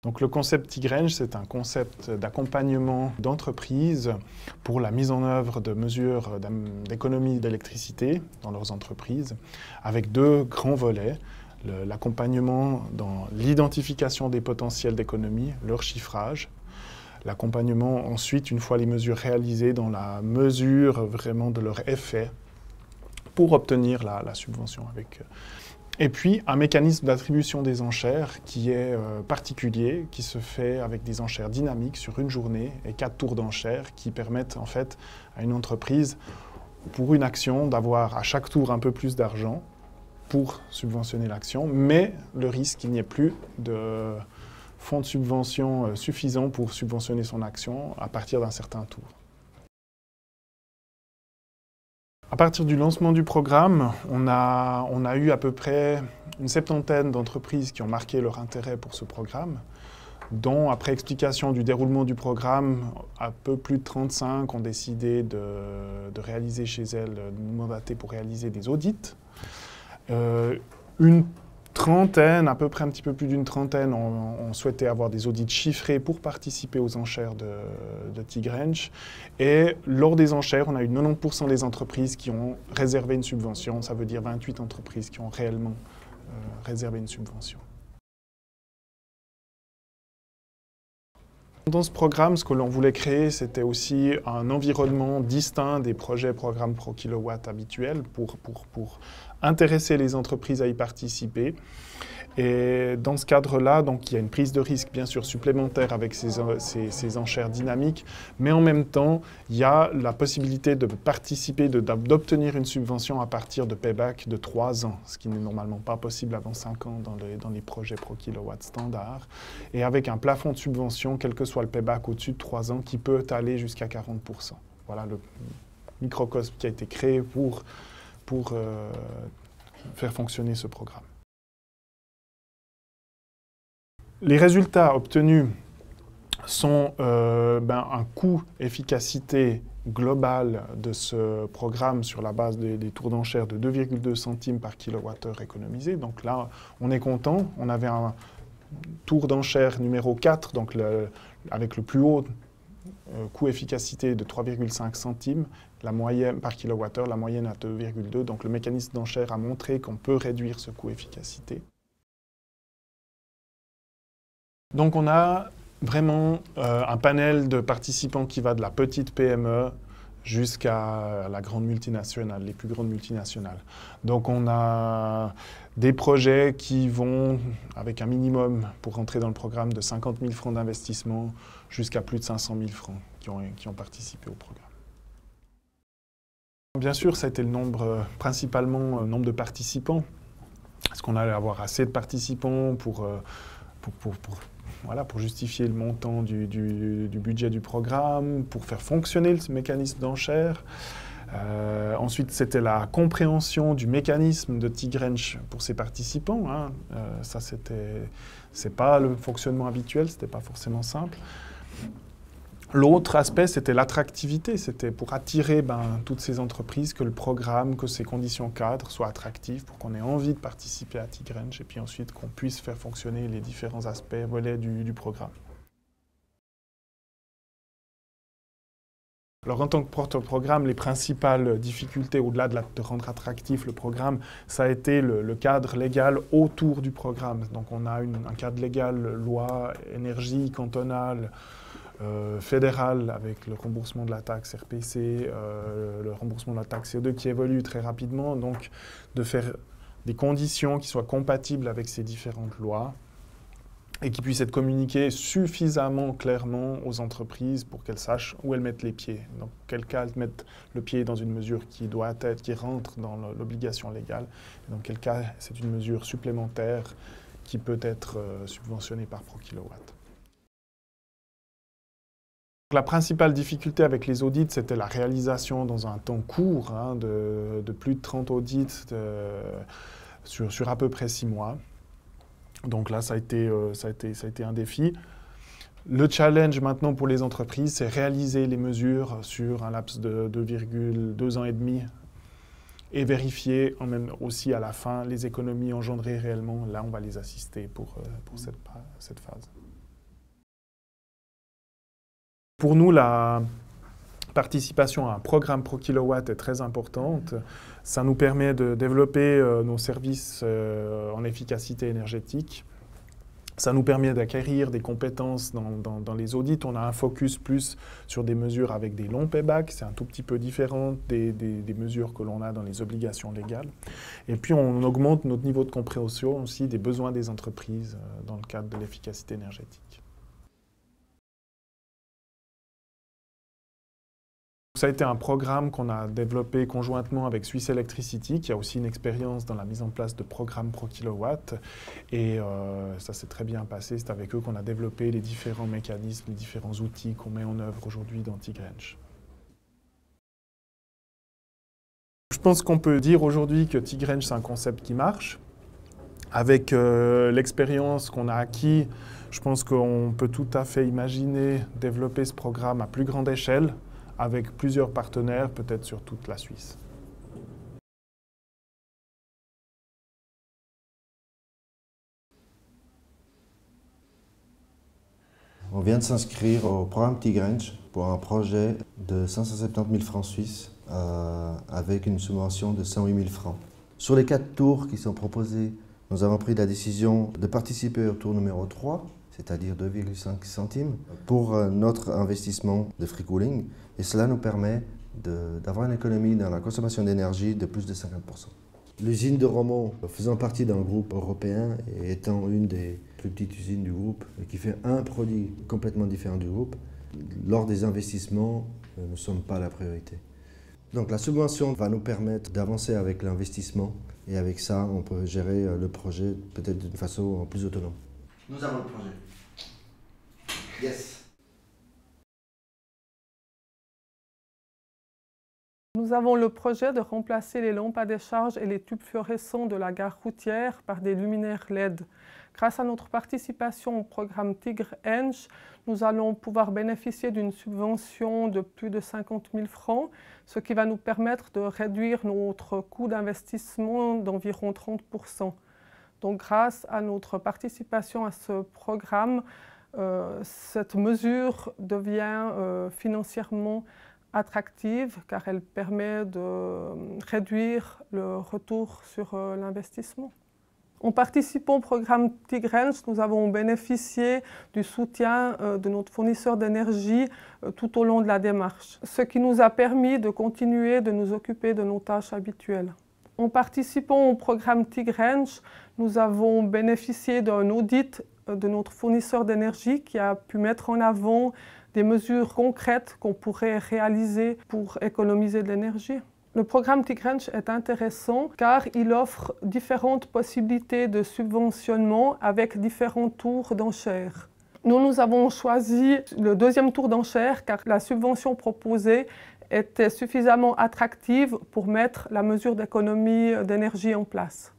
Donc le concept T-Grange, c'est un concept d'accompagnement d'entreprises pour la mise en œuvre de mesures d'économie d'électricité dans leurs entreprises, avec deux grands volets. L'accompagnement dans l'identification des potentiels d'économie, leur chiffrage. L'accompagnement ensuite, une fois les mesures réalisées, dans la mesure vraiment de leur effet pour obtenir la subvention avec. Et puis, un mécanisme d'attribution des enchères qui est particulier, qui se fait avec des enchères dynamiques sur une journée et 4 tours d'enchères qui permettent en fait à une entreprise, pour une action, d'avoir à chaque tour un peu plus d'argent pour subventionner l'action, mais le risque qu'il n'y ait plus de fonds de subvention suffisants pour subventionner son action à partir d'un certain tour. À partir du lancement du programme, on a eu à peu près une 70aine d'entreprises qui ont marqué leur intérêt pour ce programme, dont, après explication du déroulement du programme, un peu plus de 35 ont décidé de réaliser chez elles, de nous mandater pour réaliser des audits. Une trentaine, à peu près un petit peu plus d'une trentaine, ont souhaité avoir des audits chiffrés pour participer aux enchères de T-Grange. Et lors des enchères, on a eu 90% des entreprises qui ont réservé une subvention. Ça veut dire 28 entreprises qui ont réellement réservé une subvention. Dans ce programme, ce que l'on voulait créer, c'était aussi un environnement distinct des projets programmes Pro Kilowatt habituels pour intéresser les entreprises à y participer. Et dans ce cadre-là, donc, il y a une prise de risque bien sûr supplémentaire avec ces enchères dynamiques, mais en même temps, il y a la possibilité de participer, d'obtenir une subvention à partir de payback de 3 ans, ce qui n'est normalement pas possible avant 5 ans dans les projets Pro Kilowatt standard, et avec un plafond de subvention, quel que soit le payback au-dessus de 3 ans, qui peut aller jusqu'à 40%. Voilà le microcosme qui a été créé pour faire fonctionner ce programme. Les résultats obtenus sont un coût-efficacité global de ce programme sur la base des tours d'enchères de 2,2 centimes par kilowattheure économisé. Donc là, on est content. On avait un tour d'enchère numéro 4, donc avec le plus haut coût-efficacité de 3,5 centimes la moyenne, par kilowattheure, la moyenne à 2,2. Donc le mécanisme d'enchère a montré qu'on peut réduire ce coût-efficacité. Donc on a vraiment un panel de participants qui va de la petite PME jusqu'à la grande multinationale, les plus grandes multinationales. Donc on a des projets qui vont, avec un minimum pour rentrer dans le programme de 50 000 francs d'investissement, jusqu'à plus de 500 000 francs qui ont participé au programme. Bien sûr, ça a été le nombre, principalement le nombre de participants. Est-ce qu'on allait avoir assez de participants pour justifier le montant du budget du programme, pour faire fonctionner le mécanisme d'enchère. Ensuite, c'était la compréhension du mécanisme de T-Grange pour ses participants. Ça, c'est pas le fonctionnement habituel, c'était pas forcément simple. L'autre aspect, c'était l'attractivité. C'était pour attirer toutes ces entreprises, que le programme, que ces conditions cadres soient attractives pour qu'on ait envie de participer à T-Grange et puis ensuite qu'on puisse faire fonctionner les différents aspects, volets du programme. Alors en tant que porte-programme, les principales difficultés, au-delà de rendre attractif le programme, ça a été le cadre légal autour du programme. Donc on a un cadre légal, loi énergie cantonale, fédéral avec le remboursement de la taxe RPC, le remboursement de la taxe CO2 qui évolue très rapidement, donc de faire des conditions qui soient compatibles avec ces différentes lois et qui puissent être communiquées suffisamment clairement aux entreprises pour qu'elles sachent où elles mettent les pieds. Donc, quel cas elles mettent le pied dans une mesure qui rentre dans l'obligation légale, et dans quel cas c'est une mesure supplémentaire qui peut être subventionnée par Pro Kilowatt. La principale difficulté avec les audits, c'était la réalisation dans un temps court, de plus de 30 audits sur à peu près 6 mois. Donc là, ça a été un défi. Le challenge maintenant pour les entreprises, c'est réaliser les mesures sur un laps de 2,2 ans et demi et vérifier aussi à la fin les économies engendrées réellement. Là, on va les assister pour cette phase. Pour nous, la participation à un programme pro kilowatt est très importante. Ça nous permet de développer nos services en efficacité énergétique. Ça nous permet d'acquérir des compétences dans les audits. On a un focus plus sur des mesures avec des longs paybacks. C'est un tout petit peu différent des mesures que l'on a dans les obligations légales. Et puis, on augmente notre niveau de compréhension aussi des besoins des entreprises dans le cadre de l'efficacité énergétique. Ça a été un programme qu'on a développé conjointement avec Swiss Electricity, qui a aussi une expérience dans la mise en place de programmes pro kilowatt. Et ça s'est très bien passé. C'est avec eux qu'on a développé les différents mécanismes, les différents outils qu'on met en œuvre aujourd'hui dans Tigrange. Je pense qu'on peut dire aujourd'hui que Tigrange, c'est un concept qui marche. Avec l'expérience qu'on a acquis, je pense qu'on peut tout à fait imaginer développer ce programme à plus grande échelle, avec plusieurs partenaires, peut-être sur toute la Suisse. On vient de s'inscrire au programme Tigrange pour un projet de 570 000 francs suisses avec une subvention de 108 000 francs. Sur les 4 tours qui sont proposés, nous avons pris la décision de participer au tour numéro 3, c'est-à-dire 2,5 centimes, pour notre investissement de free cooling. Et cela nous permet d'avoir une économie dans la consommation d'énergie de plus de 50%. L'usine de Romont, faisant partie d'un groupe européen et étant une des plus petites usines du groupe, qui fait un produit complètement différent du groupe, lors des investissements, nous ne sommes pas la priorité. Donc la subvention va nous permettre d'avancer avec l'investissement et avec ça, on peut gérer le projet peut-être d'une façon plus autonome. Nous avons le projet. Yes. Nous avons le projet de remplacer les lampes à décharge et les tubes fluorescents de la gare routière par des luminaires LED. Grâce à notre participation au programme Tigrange, nous allons pouvoir bénéficier d'une subvention de plus de 50 000 francs, ce qui va nous permettre de réduire notre coût d'investissement d'environ 30%. Donc grâce à notre participation à ce programme, cette mesure devient financièrement attractive car elle permet de réduire le retour sur l'investissement. En participant au programme Tigrange, nous avons bénéficié du soutien de notre fournisseur d'énergie tout au long de la démarche, ce qui nous a permis de continuer de nous occuper de nos tâches habituelles. En participant au programme Tigrange, nous avons bénéficié d'un audit de notre fournisseur d'énergie qui a pu mettre en avant des mesures concrètes qu'on pourrait réaliser pour économiser de l'énergie. Le programme Tigrange est intéressant car il offre différentes possibilités de subventionnement avec différents tours d'enchères. Nous avons choisi le deuxième tour d'enchères car la subvention proposée était suffisamment attractive pour mettre la mesure d'économie d'énergie en place.